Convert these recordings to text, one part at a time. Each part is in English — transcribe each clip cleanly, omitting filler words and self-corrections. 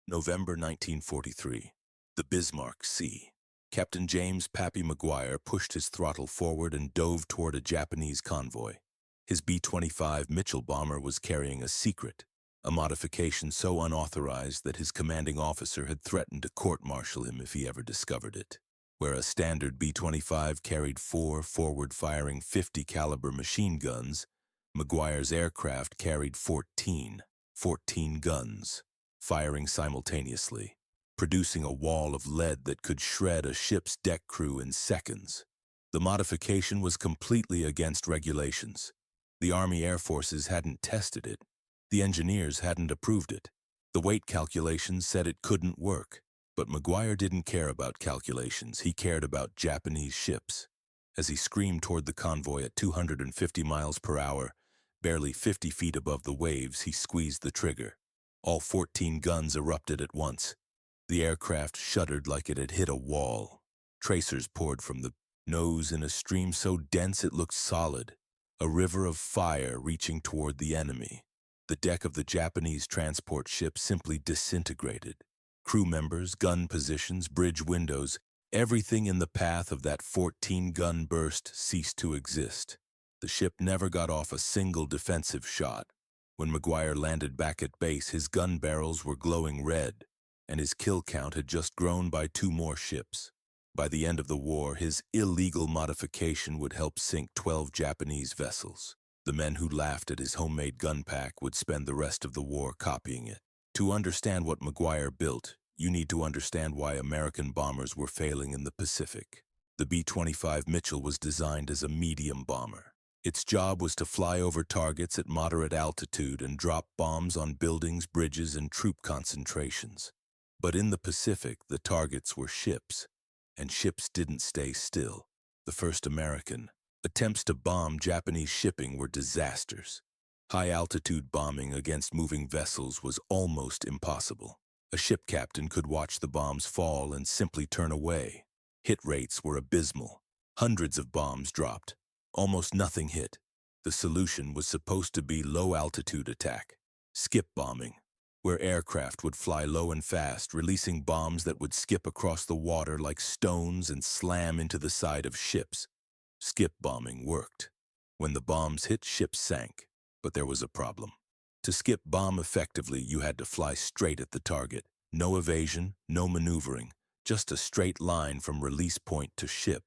November 1943. The Bismarck Sea. Captain James "Pappy" McGuire pushed his throttle forward and dove toward a Japanese convoy. His B-25 Mitchell bomber was carrying a secret, a modification so unauthorized that his commanding officer had threatened to court-martial him if he ever discovered it. Where a standard B-25 carried 4 forward-firing 50-caliber machine guns, McGuire's aircraft carried 14 guns, firing simultaneously, producing a wall of lead that could shred a ship's deck crew in seconds. The modification was completely against regulations. The Army Air Forces hadn't tested it. The engineers hadn't approved it. The weight calculations said it couldn't work. But McGuire didn't care about calculations. He cared about Japanese ships. As he screamed toward the convoy at 250 miles per hour, barely 50 feet above the waves, he squeezed the trigger. All 14 guns erupted at once. The aircraft shuddered like it had hit a wall. Tracers poured from the nose in a stream so dense it looked solid, a river of fire reaching toward the enemy. The deck of the Japanese transport ship simply disintegrated. Crew members, gun positions, bridge windows, everything in the path of that 14-gun burst ceased to exist. The ship never got off a single defensive shot. When McGuire landed back at base, his gun barrels were glowing red, and his kill count had just grown by 2 more ships. By the end of the war, his illegal modification would help sink 12 Japanese vessels. The men who laughed at his homemade gunpack would spend the rest of the war copying it. To understand what McGuire built, you need to understand why American bombers were failing in the Pacific. The B-25 Mitchell was designed as a medium bomber. Its job was to fly over targets at moderate altitude and drop bombs on buildings, bridges, and troop concentrations. But in the Pacific, the targets were ships, and ships didn't stay still. The first American attempts to bomb Japanese shipping were disasters. High-altitude bombing against moving vessels was almost impossible. A ship captain could watch the bombs fall and simply turn away. Hit rates were abysmal. Hundreds of bombs dropped. Almost nothing hit. The solution was supposed to be low-altitude attack, skip bombing, where aircraft would fly low and fast, releasing bombs that would skip across the water like stones and slam into the side of ships. Skip bombing worked. When the bombs hit, ships sank. But there was a problem. To skip bomb effectively, you had to fly straight at the target. No evasion, no maneuvering, just a straight line from release point to ship.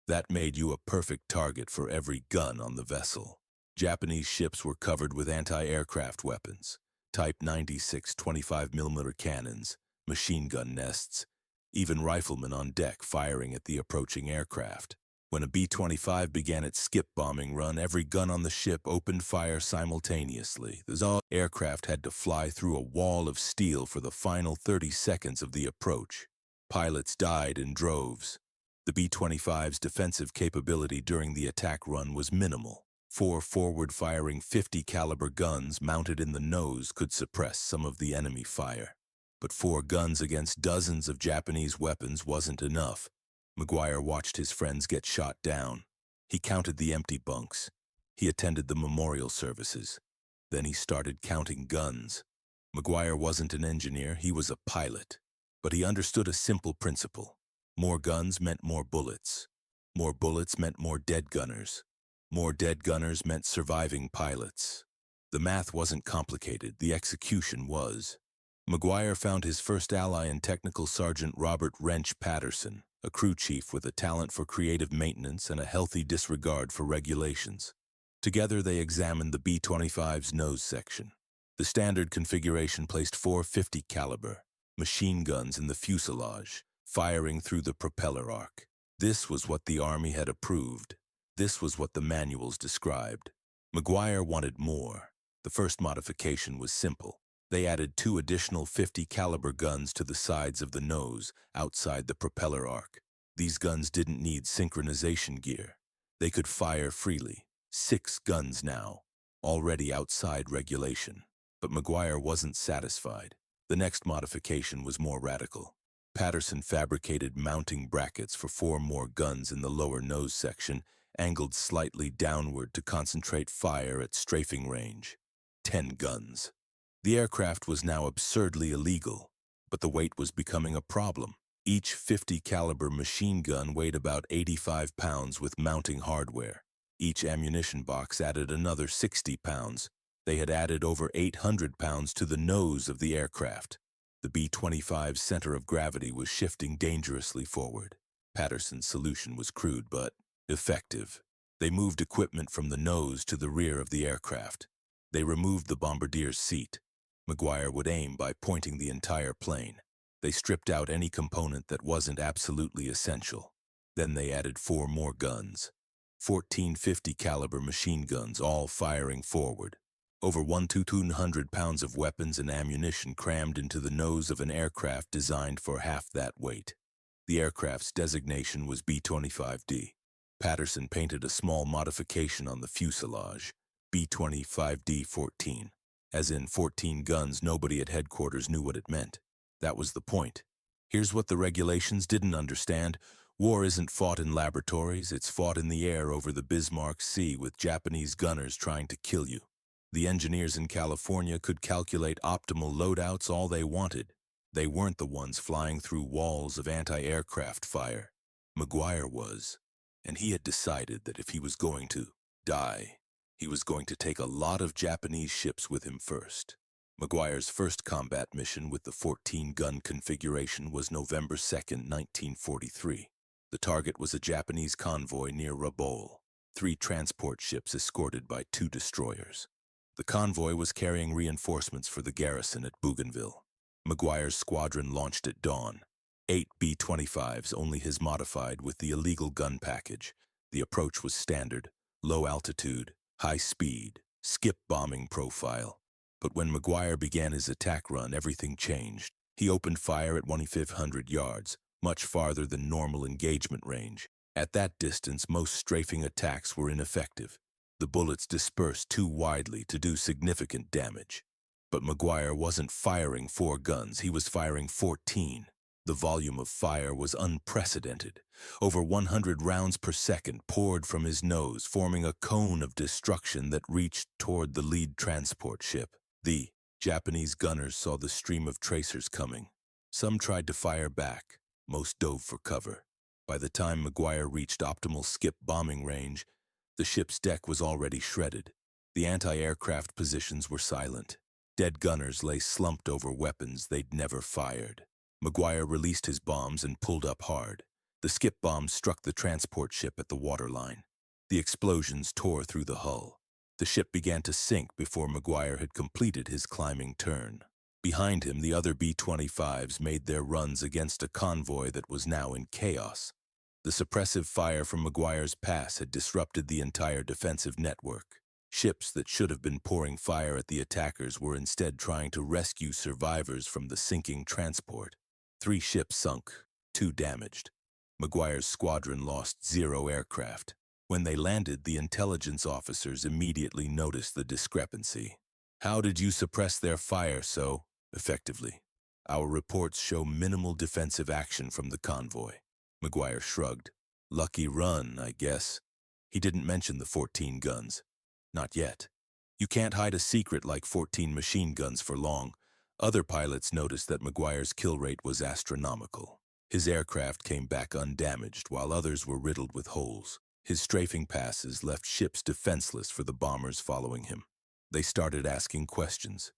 That made you a perfect target for every gun on the vessel. Japanese ships were covered with anti-aircraft weapons, Type 96 25mm cannons, machine gun nests, even riflemen on deck firing at the approaching aircraft. When a B-25 began its skip bombing run, every gun on the ship opened fire simultaneously. The aircraft had to fly through a wall of steel for the final 30 seconds of the approach. Pilots died in droves. The B-25's defensive capability during the attack run was minimal. 4 forward-firing 50-caliber guns mounted in the nose could suppress some of the enemy fire. But 4 guns against dozens of Japanese weapons wasn't enough. McGuire watched his friends get shot down. He counted the empty bunks. He attended the memorial services. Then he started counting guns. McGuire wasn't an engineer, he was a pilot. But he understood a simple principle. More guns meant more bullets. More bullets meant more dead gunners. More dead gunners meant surviving pilots. The math wasn't complicated, the execution was. McGuire found his first ally in Technical Sergeant Robert "Wrench" Patterson, a crew chief with a talent for creative maintenance and a healthy disregard for regulations. Together they examined the B-25's nose section. The standard configuration placed 4 50-caliber machine guns in the fuselage, firing through the propeller arc. This was what the Army had approved. This was what the manuals described. McGuire wanted more. The first modification was simple. They added 2 additional 50-caliber guns to the sides of the nose, outside the propeller arc. These guns didn't need synchronization gear. They could fire freely. 6 guns now, already outside regulation. But McGuire wasn't satisfied. The next modification was more radical. Patterson fabricated mounting brackets for 4 more guns in the lower nose section, angled slightly downward to concentrate fire at strafing range. 10 guns. The aircraft was now absurdly illegal. But the weight was becoming a problem. Each 50 caliber machine gun weighed about 85 pounds with mounting hardware. Each ammunition box added another 60 pounds. They had added over 800 pounds to the nose of the aircraft. The B-25's center of gravity was shifting dangerously forward. Patterson's solution was crude but effective. They moved equipment from the nose to the rear of the aircraft. They removed the bombardier's seat. McGuire would aim by pointing the entire plane. They stripped out any component that wasn't absolutely essential. Then they added 4 more guns. 14 50 caliber machine guns, all firing forward. Over 1,200 pounds of weapons and ammunition crammed into the nose of an aircraft designed for half that weight. The aircraft's designation was B-25D. Patterson painted a small modification on the fuselage, B-25D-14. As in 14 guns, nobody at headquarters knew what it meant. That was the point. Here's what the regulations didn't understand. War isn't fought in laboratories, it's fought in the air over the Bismarck Sea with Japanese gunners trying to kill you. The engineers in California could calculate optimal loadouts all they wanted. They weren't the ones flying through walls of anti-aircraft fire. McGuire was, and he had decided that if he was going to die, he was going to take a lot of Japanese ships with him first. McGuire's first combat mission with the 14-gun configuration was November 2, 1943. The target was a Japanese convoy near Rabaul, 3 transport ships escorted by 2 destroyers. The convoy was carrying reinforcements for the garrison at Bougainville. McGuire's squadron launched at dawn. 8 B-25s, only his modified with the illegal gun package. The approach was standard, low altitude, high speed, skip bombing profile. But when McGuire began his attack run, everything changed. He opened fire at 2,500 yards, much farther than normal engagement range. At that distance, most strafing attacks were ineffective. The bullets dispersed too widely to do significant damage. But McGuire wasn't firing 4 guns, he was firing 14. The volume of fire was unprecedented. Over 100 rounds per second poured from his nose, forming a cone of destruction that reached toward the lead transport ship. The Japanese gunners saw the stream of tracers coming. Some tried to fire back, most dove for cover. By the time McGuire reached optimal skip bombing range, the ship's deck was already shredded. The anti-aircraft positions were silent. Dead gunners lay slumped over weapons they'd never fired. McGuire released his bombs and pulled up hard. The skip bombs struck the transport ship at the waterline. The explosions tore through the hull. The ship began to sink before McGuire had completed his climbing turn. Behind him, the other B-25s made their runs against a convoy that was now in chaos. The suppressive fire from McGuire's pass had disrupted the entire defensive network. Ships that should have been pouring fire at the attackers were instead trying to rescue survivors from the sinking transport. 3 ships sunk, 2 damaged. McGuire's squadron lost 0 aircraft. When they landed, the intelligence officers immediately noticed the discrepancy. How did you suppress their fire so effectively? Our reports show minimal defensive action from the convoy. McGuire shrugged. Lucky run, I guess. He didn't mention the 14 guns. Not yet. You can't hide a secret like 14 machine guns for long. Other pilots noticed that McGuire's kill rate was astronomical. His aircraft came back undamaged, while others were riddled with holes. His strafing passes left ships defenseless for the bombers following him. They started asking questions.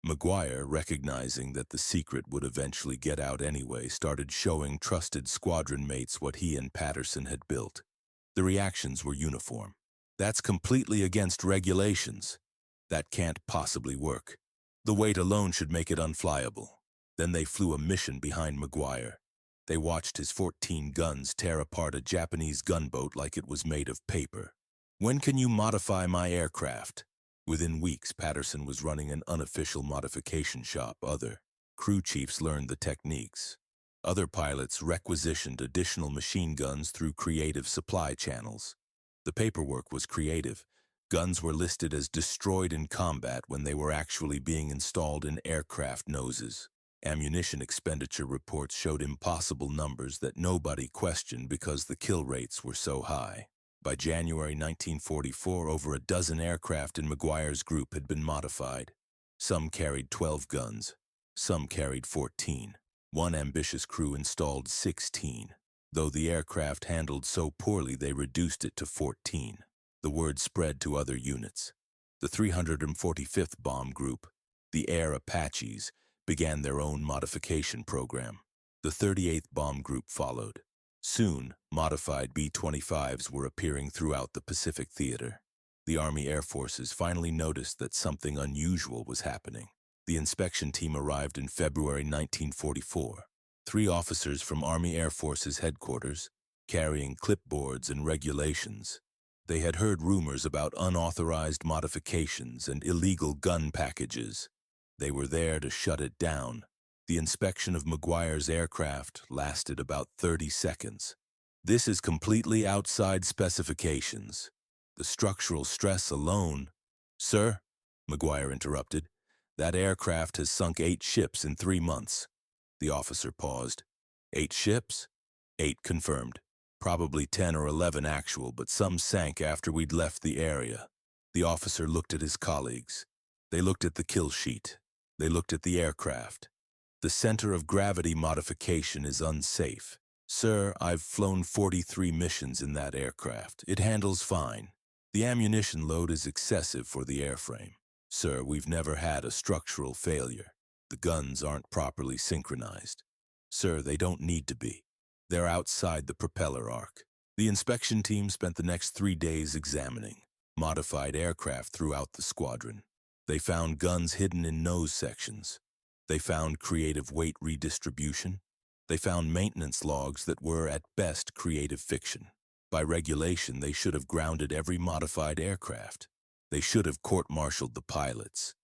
McGuire, recognizing that the secret would eventually get out anyway, started showing trusted squadron mates what he and Patterson had built. The reactions were uniform. That's completely against regulations. That can't possibly work. The weight alone should make it unflyable. Then they flew a mission behind McGuire. They watched his 14 guns tear apart a Japanese gunboat like it was made of paper. When can you modify my aircraft? Within weeks, Patterson was running an unofficial modification shop. Other crew chiefs learned the techniques. Other pilots requisitioned additional machine guns through creative supply channels. The paperwork was creative. Guns were listed as destroyed in combat when they were actually being installed in aircraft noses. Ammunition expenditure reports showed impossible numbers that nobody questioned because the kill rates were so high. By January 1944, over a dozen aircraft in McGuire's group had been modified. Some carried 12 guns. Some carried 14. One ambitious crew installed 16, though the aircraft handled so poorly they reduced it to 14. The word spread to other units. The 345th Bomb Group, the Air Apaches, began their own modification program. The 38th Bomb Group followed. Soon, modified B-25s were appearing throughout the Pacific Theater. The Army Air Forces finally noticed that something unusual was happening. The inspection team arrived in February 1944. 3 officers from Army Air Forces headquarters, carrying clipboards and regulations. They had heard rumors about unauthorized modifications and illegal gun packages. They were there to shut it down. The inspection of McGuire's aircraft lasted about 30 seconds. "This is completely outside specifications. The structural stress alone—" "Sir," McGuire interrupted, "that aircraft has sunk 8 ships in 3 months. The officer paused. 8 ships? 8 confirmed. Probably 10 or 11 actual, but some sank after we'd left the area. The officer looked at his colleagues. They looked at the kill sheet. They looked at the aircraft. The center of gravity modification is unsafe. Sir, I've flown 43 missions in that aircraft. It handles fine. The ammunition load is excessive for the airframe. Sir, we've never had a structural failure. The guns aren't properly synchronized. Sir, they don't need to be. They're outside the propeller arc." The inspection team spent the next 3 days examining modified aircraft throughout the squadron. They found guns hidden in nose sections. They found creative weight redistribution. They found maintenance logs that were, at best, creative fiction. By regulation, they should have grounded every modified aircraft. They should have court-martialed the pilots.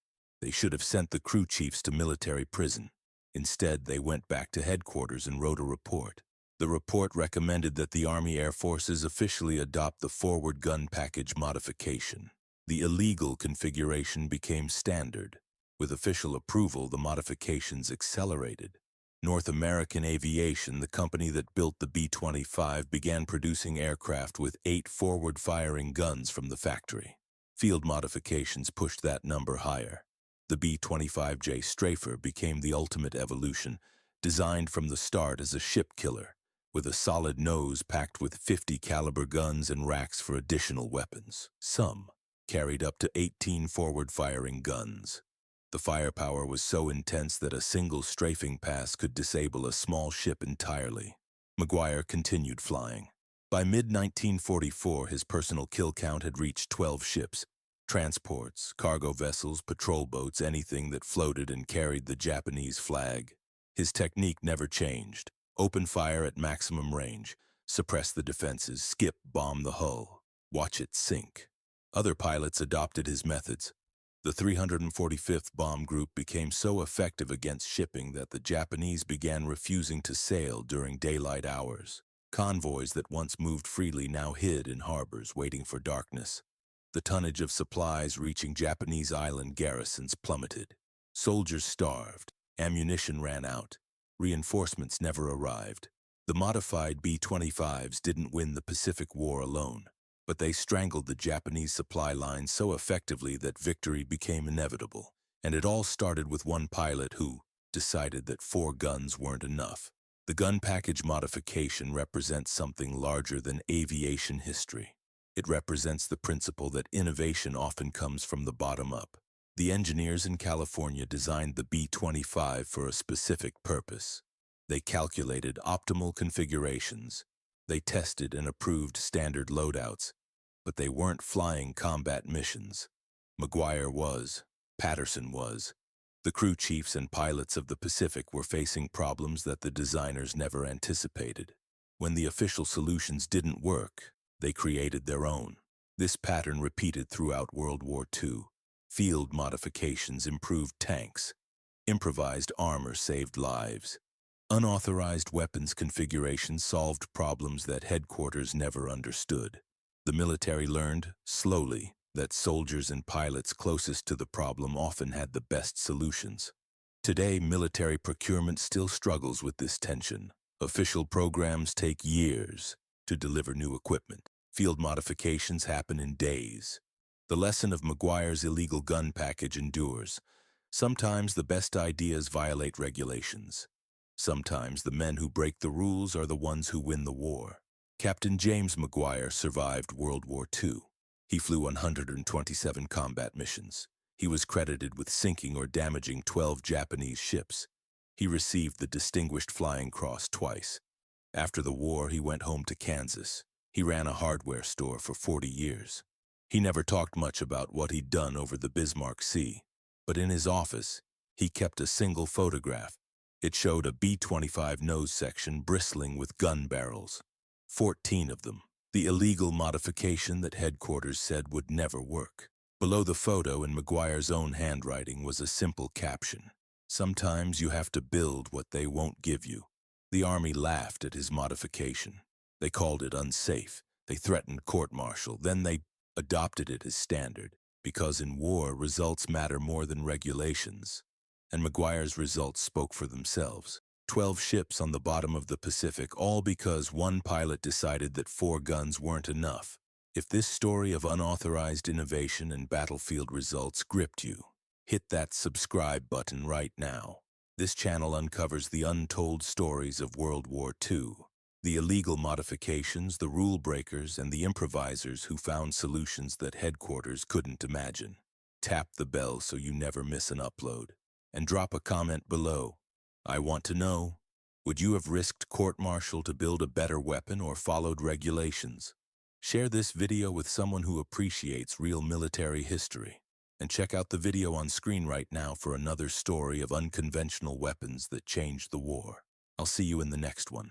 They should have sent the crew chiefs to military prison. Instead, they went back to headquarters and wrote a report. The report recommended that the Army Air Forces officially adopt the forward gun package modification. The illegal configuration became standard. With official approval, the modifications accelerated. North American Aviation, the company that built the B-25, began producing aircraft with 8 forward-firing guns from the factory. Field modifications pushed that number higher. The B-25J Strafer became the ultimate evolution, designed from the start as a ship killer, with a solid nose packed with 50 caliber guns and racks for additional weapons. Some carried up to 18 forward-firing guns. The firepower was so intense that a single strafing pass could disable a small ship entirely. McGuire continued flying. By mid-1944, his personal kill count had reached 12 ships, transports, cargo vessels, patrol boats, anything that floated and carried the Japanese flag. His technique never changed. Open fire at maximum range, suppress the defenses, skip bomb the hull, watch it sink. Other pilots adopted his methods. The 345th Bomb Group became so effective against shipping that the Japanese began refusing to sail during daylight hours. Convoys that once moved freely now hid in harbors waiting for darkness. The tonnage of supplies reaching Japanese island garrisons plummeted. Soldiers starved, ammunition ran out, reinforcements never arrived. The modified B-25s didn't win the Pacific War alone, but they strangled the Japanese supply lines so effectively that victory became inevitable. And it all started with one pilot who decided that 4 guns weren't enough. The gun package modification represents something larger than aviation history. It represents the principle that innovation often comes from the bottom up. The engineers in California designed the B-25 for a specific purpose. They calculated optimal configurations. They tested and approved standard loadouts, but they weren't flying combat missions. McGuire was. Patterson was. The crew chiefs and pilots of the Pacific were facing problems that the designers never anticipated. When the official solutions didn't work, they created their own. This pattern repeated throughout World War II. Field modifications improved tanks. Improvised armor saved lives. Unauthorized weapons configurations solved problems that headquarters never understood. The military learned, slowly, that soldiers and pilots closest to the problem often had the best solutions. Today, military procurement still struggles with this tension. Official programs take years to deliver new equipment. Field modifications happen in days. The lesson of McGuire's illegal gun package endures. Sometimes the best ideas violate regulations. Sometimes the men who break the rules are the ones who win the war. Captain James Maguire survived World War II. He flew 127 combat missions. He was credited with sinking or damaging 12 Japanese ships. He received the Distinguished Flying Cross twice. After the war, he went home to Kansas. He ran a hardware store for 40 years. He never talked much about what he'd done over the Bismarck Sea, but in his office, he kept a single photograph. It showed a B-25 nose section bristling with gun barrels. 14 of them. The illegal modification that headquarters said would never work. Below the photo, in Maguire's own handwriting, was a simple caption. Sometimes you have to build what they won't give you. The Army laughed at his modification. They called it unsafe. They threatened court-martial. Then they adopted it as standard, because in war, results matter more than regulations. And Maguire's results spoke for themselves. 12 ships on the bottom of the Pacific, all because one pilot decided that 4 guns weren't enough. If this story of unauthorized innovation and battlefield results gripped you, hit that subscribe button right now. This channel uncovers the untold stories of World War II, the illegal modifications, the rule breakers, and the improvisers who found solutions that headquarters couldn't imagine. Tap the bell so you never miss an upload. And drop a comment below. I want to know, would you have risked court-martial to build a better weapon or followed regulations? Share this video with someone who appreciates real military history. And check out the video on screen right now for another story of unconventional weapons that changed the war. I'll see you in the next one.